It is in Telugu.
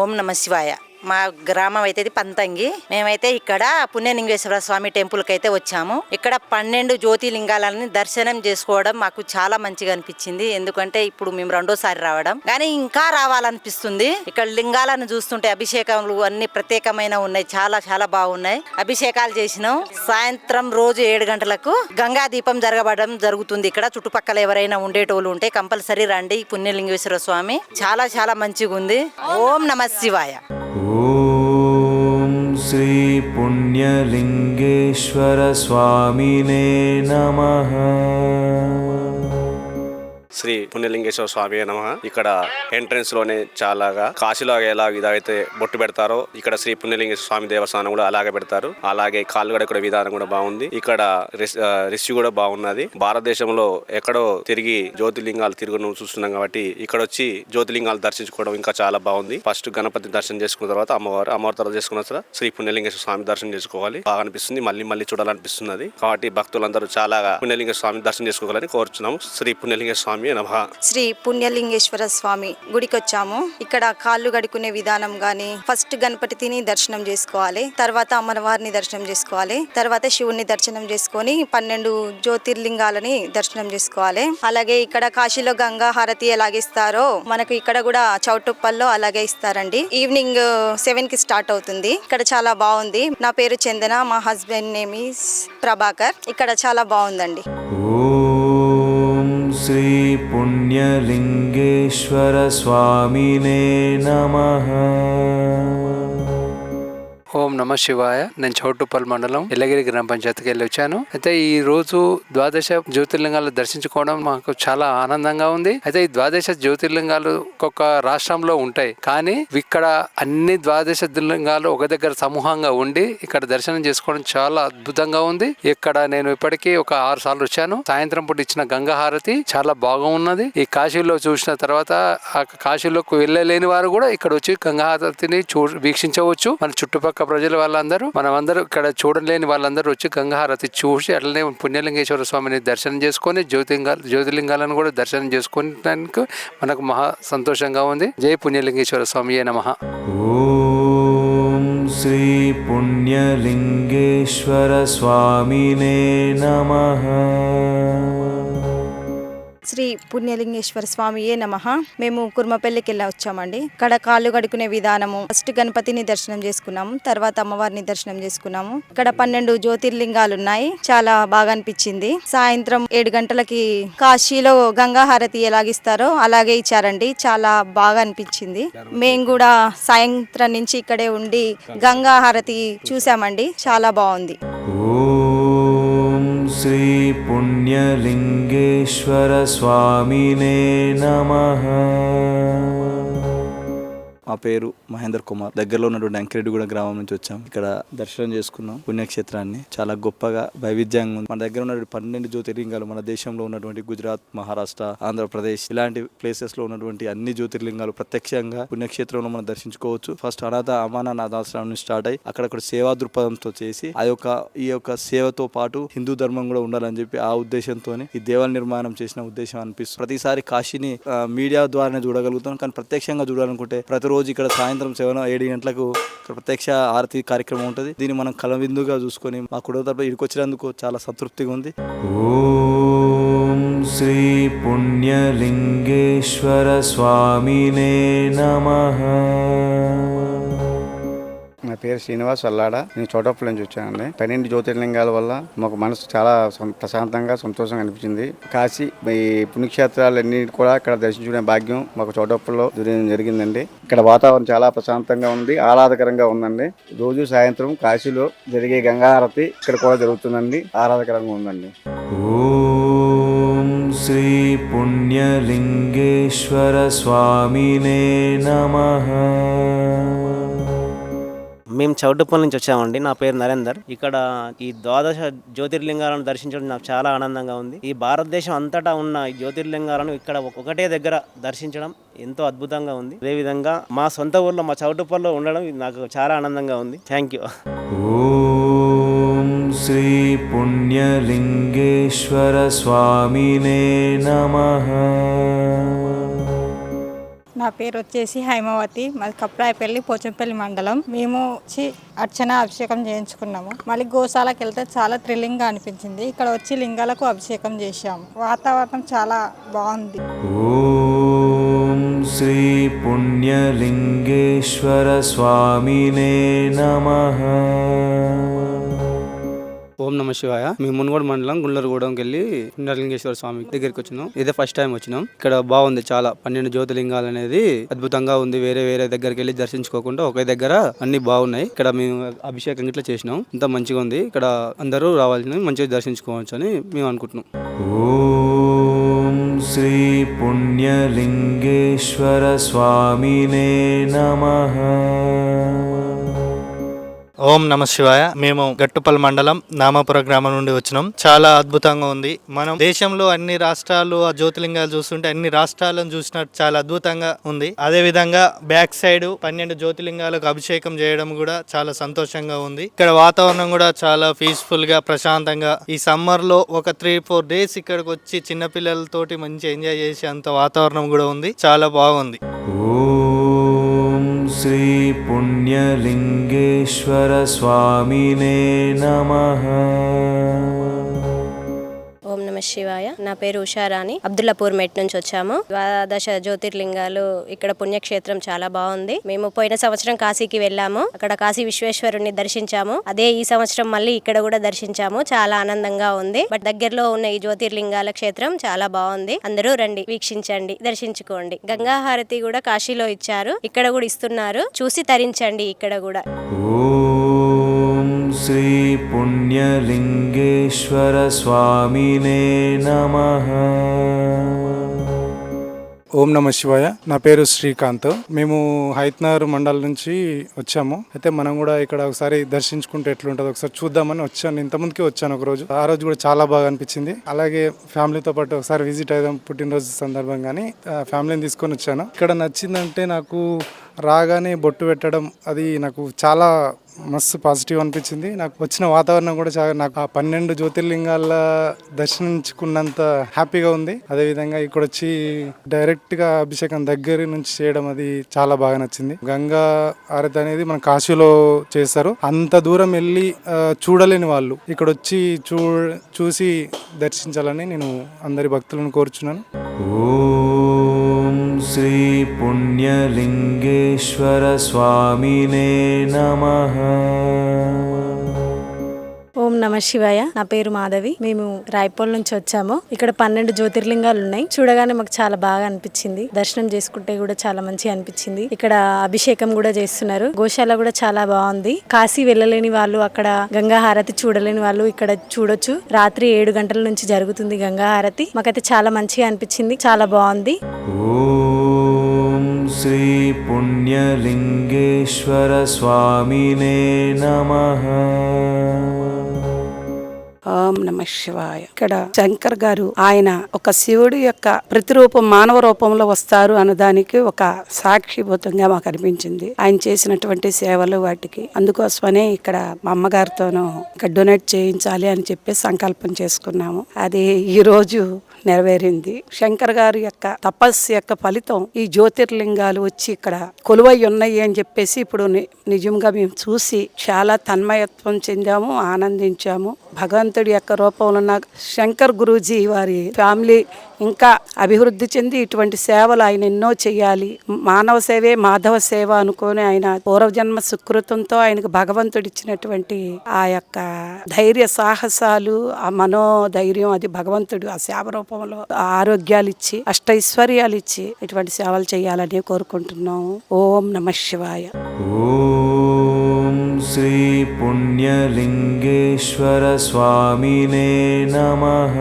ఓం నమ శివాయ. మా గ్రామం అయితే ఇది పంతంగి. మేమైతే ఇక్కడ పుణ్యలింగేశ్వర స్వామి టెంపుల్కి అయితే వచ్చాము. ఇక్కడ 12 జ్యోతిలింగాలని దర్శనం చేసుకోవడం మాకు చాలా మంచిగా అనిపించింది. ఎందుకంటే ఇప్పుడు మేము రెండోసారి రావడం, కానీ ఇంకా రావాలనిపిస్తుంది. ఇక్కడ లింగాలను చూస్తుంటే అభిషేకాలు అన్ని ప్రత్యేకమైన ఉన్నాయి, చాలా చాలా బాగున్నాయి. అభిషేకాలు చేసినాం. సాయంత్రం రోజు 7 గంటలకు గంగా దీపం జరగబడడం జరుగుతుంది. ఇక్కడ చుట్టుపక్కల ఎవరైనా ఉండేటోళ్ళు ఉంటే కంపల్సరీ రండి. పుణ్యలింగేశ్వర స్వామి చాలా చాలా మంచిగా ఉంది. ఓం నమ శివాయ. ఓం శ్రీ పుణ్యలింగేశ్వర స్వామినే నమః. శ్రీ పుణ్యలింగేశ్వర స్వామి నమః. ఇక్కడ ఎంట్రన్స్ లోనే చాలాగా కాశీలో ఎలా ఇదైతే బొట్టు పెడతారో ఇక్కడ శ్రీ పుణ్యలింగేశ్వర స్వామి దేవస్థానం కూడా అలాగే పెడతారు. అలాగే కాళ్ళగడ కూడా విధానం కూడా బాగుంది. ఇక్కడ రిషి కూడా బాగున్నది. భారతదేశంలో ఎక్కడో తిరిగి జ్యోతిలింగాలు తిరుగును చూస్తున్నాం కాబట్టి ఇక్కడ వచ్చి జ్యోతిలింగాలు దర్శించుకోవడం ఇంకా చాలా బాగుంది. ఫస్ట్ గణపతి దర్శనం చేసుకున్న తర్వాత అమ్మవారు తర్వాత చేసుకున్న తర్వాత శ్రీ పుణ్యలింగేశ్వర స్వామి దర్శనం చేసుకోవాలి. బాగా అనిపిస్తుంది. మళ్ళీ చూడాలనిపిస్తున్నది. కాబట్టి భక్తులందరూ చాలా పుణ్యలింగేశ్వర స్వామి దర్శనం చేసుకోవాలని కోరుచున్నాము. శ్రీ పుణ్యలింగేశ్వర స్వామి. శ్రీ పుణ్యలింగేశ్వర స్వామి గుడికి వచ్చాము. ఇక్కడ కాళ్ళు గడుకునే విధానం గాని, ఫస్ట్ గణపతిని దర్శనం చేసుకోవాలి, తర్వాత అమ్మవారిని దర్శనం చేసుకోవాలి, తర్వాత శివుని దర్శనం చేసుకొని 12 జ్యోతిర్లింగాలని దర్శనం చేసుకోవాలి. అలాగే ఇక్కడ కాశీలో గంగా హారతి ఎలాగిస్తారో మనకు ఇక్కడ కూడా చౌటుప్పల్లో అలాగే ఇస్తారండి. ఈవినింగ్ 7కి స్టార్ట్ అవుతుంది. ఇక్కడ చాలా బాగుంది. నా పేరు చందన, మా హస్బెండ్ నేమ్ ఈస్ ప్రభాకర్. ఇక్కడ చాలా బాగుందండి. శ్రీ పుణ్యలింగేశ్వర స్వామినే నమః. ఓం నమ శివాయ. నేను చౌటుప్పల్ మండలం ఎల్లగిరి గ్రామ పంచాయతీకి వెళ్ళి వచ్చాను. అయితే ఈ రోజు 12 జ్యోతిర్లింగాలు దర్శించుకోవడం మాకు చాలా ఆనందంగా ఉంది. అయితే ఈ 12 జ్యోతిర్లింగాలు ఒక్కొక్క రాష్ట్రంలో ఉంటాయి, కానీ ఇక్కడ అన్ని 12 జ్యోతిర్లింగాలు ఒక దగ్గర సమూహంగా ఉండి ఇక్కడ దర్శనం చేసుకోవడం చాలా అద్భుతంగా ఉంది. ఇక్కడ నేను ఇప్పటికీ ఒక 6 సార్లు వచ్చాను. సాయంత్రం పూట ఇచ్చిన గంగా హారతి చాలా బాగా ఉన్నది. ఈ కాశీలో చూసిన తర్వాత ఆ కాశీలోకి వెళ్ళలేని వారు కూడా ఇక్కడ వచ్చి గంగా హారతిని వీక్షించవచ్చు. మన చుట్టుపక్కల ప్రజలు వాళ్ళందరూ, మనమందరూ ఇక్కడ చూడలేని వాళ్ళందరూ వచ్చి గంగాహారతి చూసి అట్లనే పుణ్యలింగేశ్వర స్వామిని దర్శనం చేసుకొని జ్యోతిలింగాలను కూడా దర్శనం చేసుకోవడానికి మనకు మహా సంతోషంగా ఉంది. జై పుణ్యలింగేశ్వర స్వామియే నమః. ఓం శ్రీ పుణ్యలింగేశ్వర స్వామినే నమః. శ్రీ పుణ్యలింగేశ్వర స్వామియే నమః. మేము కుర్మపల్లికి వెళ్ళి వచ్చామండి. ఇక్కడ కాళ్ళు గడుకునే విధానము, ఫస్ట్ గణపతిని దర్శనం చేసుకున్నాము, తర్వాత అమ్మవారిని దర్శనం చేసుకున్నాము. ఇక్కడ 12 జ్యోతిర్లింగాలు ఉన్నాయి. చాలా బాగా అనిపించింది. సాయంత్రం 7 గంటలకి కాశీలో గంగా హారతి ఎలాగిస్తారో అలాగే ఇచ్చారండి. చాలా బాగా అనిపించింది. మేము కూడా సాయంత్రం నుంచి ఇక్కడే ఉండి గంగా హారతి చూసామండి. చాలా బాగుంది. శ్రీ పుణ్యలింగేశ్వర స్వామినే నమః. మా పేరు మహేందర్ కుమార్. దగ్గరలో ఉన్నటువంటి అంకిరెడ్డిగూడ గ్రామం నుంచి వచ్చాం. ఇక్కడ దర్శనం చేసుకున్నాం పుణ్యక్షేత్రాన్ని. చాలా గొప్పగా వైవిధ్యంగా ఉంది. మన దగ్గర ఉన్నటువంటి 12 జ్యోతిర్లింగాలు మన దేశంలో ఉన్నటువంటి గుజరాత్, మహారాష్ట్ర, ఆంధ్రప్రదేశ్ ఇలాంటి ప్లేసెస్ లో ఉన్నటువంటి అన్ని జ్యోతిర్లింగాలు ప్రత్యక్షంగా పుణ్యక్షేత్రంలో మనం దర్శించుకోవచ్చు. ఫస్ట్ అనాథాశ్రమం నుంచి స్టార్ట్ అయ్యి అక్కడ సేవా దృక్పథంతో చేసి ఈ యొక్క సేవతో పాటు హిందూ ధర్మం కూడా ఉండాలని చెప్పి ఆ ఉద్దేశంతో ఈ దేవాలయ నిర్మాణం చేసిన ఉద్దేశం అనిపిస్తుంది. ప్రతిసారి కాశీని మీడియా ద్వారానే చూడగలుగుతాం, కానీ ప్రత్యక్షంగా చూడాలనుకుంటే ప్రతిరోజు ఇక్కడ సాయంత్రం 7 గంటలకు ప్రత్యక్ష ఆరతి కార్యక్రమం ఉంటుంది. దీన్ని మనం కలవిందుగా చూసుకొని మా కుటుంబ తరపున ఇక్కడికి వచ్చినందుకు చాలా సంతృప్తిగా ఉంది. ఓం శ్రీ పుణ్యలింగేశ్వర స్వామినే నమః. నా పేరు శ్రీనివాస్ వల్లాడ. నేను చోటప్పల నుంచి వచ్చానండి. 12 జ్యోతిర్లింగాల వల్ల మాకు మనసు చాలా ప్రశాంతంగా సంతోషంగా అనిపించింది. కాశీ ఈ పుణ్యక్షేత్రాలన్నీ కూడా ఇక్కడ దర్శించుకునే భాగ్యం మాకు చోటప్పల్లో జరిగిందండి. ఇక్కడ వాతావరణం చాలా ప్రశాంతంగా ఉంది, ఆహ్లాదకరంగా ఉందండి. రోజు సాయంత్రం కాశీలో జరిగే గంగాహారతి ఇక్కడ కూడా జరుగుతుందండి. ఆహ్లాదకరంగా ఉందండి. ఓం శ్రీ పుణ్యలింగేశ్వర స్వామినే నమః. మేము చౌటుప్పల్ నుంచి వచ్చామండి. నా పేరు నరేందర్. ఇక్కడ ఈ 12 జ్యోతిర్లింగాలను దర్శించడం నాకు చాలా ఆనందంగా ఉంది. ఈ భారతదేశం అంతటా ఉన్న ఈ జ్యోతిర్లింగాలను ఇక్కడ ఒకటే దగ్గర దర్శించడం ఎంతో అద్భుతంగా ఉంది. అదేవిధంగా మా సొంత ఊర్లో మా చౌటుప్పల్లో ఉండడం నాకు చాలా ఆనందంగా ఉంది. Thank you. ఓం శ్రీ పుణ్యలింగేశ్వర స్వామినే నమః. నా పేరు వచ్చేసి హైమావతి, మాది కప్రాయపల్లి పోచంపల్లి మండలం. మేము వచ్చి అర్చన అభిషేకం చేయించుకున్నాము. మళ్ళీ గోశాలకు వెళ్తే చాలా థ్రిల్లింగ్గా అనిపించింది. ఇక్కడ వచ్చి లింగాలకు అభిషేకం చేశాము. వాతావరణం చాలా బాగుంది. ఓం శ్రీ పుణ్యలింగేశ్వర స్వామినే నమః. ఓం నమ శివాయ. మేము మునుగోడు మండలం గుండ్లూరుగూడెంకి వెళ్ళి పుణ్యలింగేశ్వర స్వామి దగ్గరికి వచ్చినాం. ఇదే ఫస్ట్ టైం వచ్చినాం. ఇక్కడ బాగుంది, చాలా 12 జ్యోతిర్లింగాలు అనేది అద్భుతంగా ఉంది. వేరే వేరే దగ్గరికి వెళ్ళి దర్శించుకోకుండా ఒకే దగ్గర అన్ని బాగున్నాయి. ఇక్కడ మేము అభిషేకం ఇట్లా చేసినాం, ఇంత మంచిగా ఉంది. ఇక్కడ అందరూ రావాల్సింది, మంచిగా దర్శించుకోవచ్చు అని మేము అనుకుంటున్నాం. ఓం శ్రీ పుణ్యలింగేశ్వర స్వామినే నమః. ఓం నమ శివాయ. మేము గట్టుపల్లి మండలం నామాపుర గ్రామం నుండి వచ్చినాం. చాలా అద్భుతంగా ఉంది. మనం దేశంలో అన్ని రాష్ట్రాలు ఆ జ్యోతిర్లింగాలు చూస్తుంటే అన్ని రాష్ట్రాలను చూసినట్టు చాలా అద్భుతంగా ఉంది. అదే విధంగా బ్యాక్ సైడ్ 12 జ్యోతిర్లింగాలకు అభిషేకం చేయడం కూడా చాలా సంతోషంగా ఉంది. ఇక్కడ వాతావరణం కూడా చాలా పీస్ఫుల్ గా ప్రశాంతంగా, ఈ సమ్మర్ లో ఒక 3-4 డేస్ ఇక్కడికి వచ్చి చిన్నపిల్లలతోటి మంచి ఎంజాయ్ చేసే అంత వాతావరణం కూడా ఉంది. చాలా బాగుంది. ఓం శ్రీ పుణ్యలింగేశ్వర స్వామినే నమః. ఓం నమ శివాయ. నా పేరు ఉషారాణి, అబ్దుల్లాపూర్ మెట్ నుంచి వచ్చాము. 12 జ్యోతిర్లింగాలు ఇక్కడ పుణ్యక్షేత్రం చాలా బాగుంది. మేము పోయిన సంవత్సరం కాశీకి వెళ్ళాము, అక్కడ కాశీ విశ్వేశ్వరుని దర్శించాము. అదే ఈ సంవత్సరం మళ్ళీ ఇక్కడ కూడా దర్శించాము. చాలా ఆనందంగా ఉంది. బట్ దగ్గరలో ఉన్న ఈ జ్యోతిర్లింగాల క్షేత్రం చాలా బాగుంది. అందరూ రండి, వీక్షించండి, దర్శించుకోండి. గంగా హారతి కూడా కాశీలో ఇచ్చారు, ఇక్కడ కూడా ఇస్తున్నారు. చూసి తరించండి ఇక్కడ కూడా. ఓం శ్రీ పుణ్యలింగేశ్వర స్వామినే నమః. ఓం నమ శివాయ. నా పేరు శ్రీకాంత్. మేము హైత్నగర్ మండలం నుంచి వచ్చాము. అయితే మనం కూడా ఇక్కడ ఒకసారి దర్శించుకుంటే ఎట్లుంటుందో ఒకసారి చూద్దామని వచ్చాను. ఇంతకుముందుకే వచ్చాను ఒక రోజు. ఆ రోజు కూడా చాలా బాగా అనిపించింది. అలాగే ఫ్యామిలీతో పాటు ఒకసారి విజిట్ అయ్యాం పుట్టినరోజు సందర్భంగాని ఫ్యామిలీని తీసుకొని వచ్చాను. ఇక్కడ నచ్చిందంటే నాకు రాగానే బొట్టు పెట్టడం, అది నాకు చాలా మస్తు పాజిటివ్ అనిపించింది. నాకు వచ్చిన వాతావరణం కూడా చాలా, నాకు ఆ 12 జ్యోతిర్లింగాల దర్శించుకున్నంత హ్యాపీగా ఉంది. అదేవిధంగా ఇక్కడ వచ్చి డైరెక్ట్గా అభిషేకం దగ్గర నుంచి చేయడం అది చాలా బాగా నచ్చింది. గంగా హారతి అనేది మన కాశీలో చేస్తారు. అంత దూరం వెళ్ళి చూడలేని వాళ్ళు ఇక్కడ వచ్చి చూసి దర్శించాలని నేను అందరి భక్తులను కోరుచున్నాను. ఓం శ్రీ పుణ్యలింగేశ్వర స్వామినే నమః. ఓం నమ శివాయ. నా పేరు మాధవి. మేము రాయపూల్ నుంచి వచ్చాము. ఇక్కడ 12 జ్యోతిర్లింగాలు ఉన్నాయి. చూడగానే మాకు చాలా బాగా అనిపించింది. దర్శనం చేసుకుంటే కూడా చాలా మంచిగా అనిపించింది. ఇక్కడ అభిషేకం కూడా చేస్తున్నారు. గోశాల కూడా చాలా బాగుంది. కాశీ వెళ్ళలేని వాళ్ళు, అక్కడ గంగా హారతి చూడలేని వాళ్ళు ఇక్కడ చూడొచ్చు. రాత్రి 7 గంటల నుంచి జరుగుతుంది గంగా హారతి. మాకైతే చాలా మంచిగా అనిపించింది, చాలా బాగుంది. ఓం శ్రీ పుణ్యలింగేశ్వర స్వామినే నమః. ఓం నమ శివాయ. ఇక్కడ శంకర్ గారు, ఆయన ఒక శివుడు యొక్క ప్రతిరూపం మానవ రూపంలో వస్తారు అన్నదానికి ఒక సాక్షిభూతంగా మాకు అనిపించింది. ఆయన చేసినటువంటి సేవలు వాటికి, అందుకోసమనే ఇక్కడ మా అమ్మగారితోనూ ఇక్కడ డొనేట్ చేయించాలి అని చెప్పి సంకల్పం చేసుకున్నాము. అది ఈ రోజు నెరవేరింది. శంకర్ గారి యొక్క తపస్సు యొక్క ఫలితం ఈ జ్యోతిర్లింగాలు వచ్చి ఇక్కడ కొలువై ఉన్నాయి అని చెప్పేసి ఇప్పుడు నిజంగా మేము చూసి చాలా తన్మయత్వం చెందాము, ఆనందించాము. భగవంతుడి యొక్క రూపంలో ఉన్న శంకర్ గురూజీ వారి ఫ్యామిలీ ఇంకా అభివృద్ధి చెంది ఇటువంటి సేవలు ఆయన ఎన్నో చేయాలి. మానవ సేవే మాధవ సేవ అనుకొని ఆయన పూర్వజన్మ సుకృతంతో ఆయనకు భగవంతుడు ఇచ్చినటువంటి ఆ యొక్క ధైర్య సాహసాలు, ఆ మనోధైర్యం, అది భగవంతుడు ఆ సేవ రూపంలో ఆరోగ్యాలు ఇచ్చి అష్టైశ్వర్యాలు ఇచ్చి ఇటువంటి సేవలు చేయాలని కోరుకుంటున్నాము. ఓం నమ శివాయ. ఓం శ్రీ పుణ్యలింగేశ్వర స్వామినే నమః.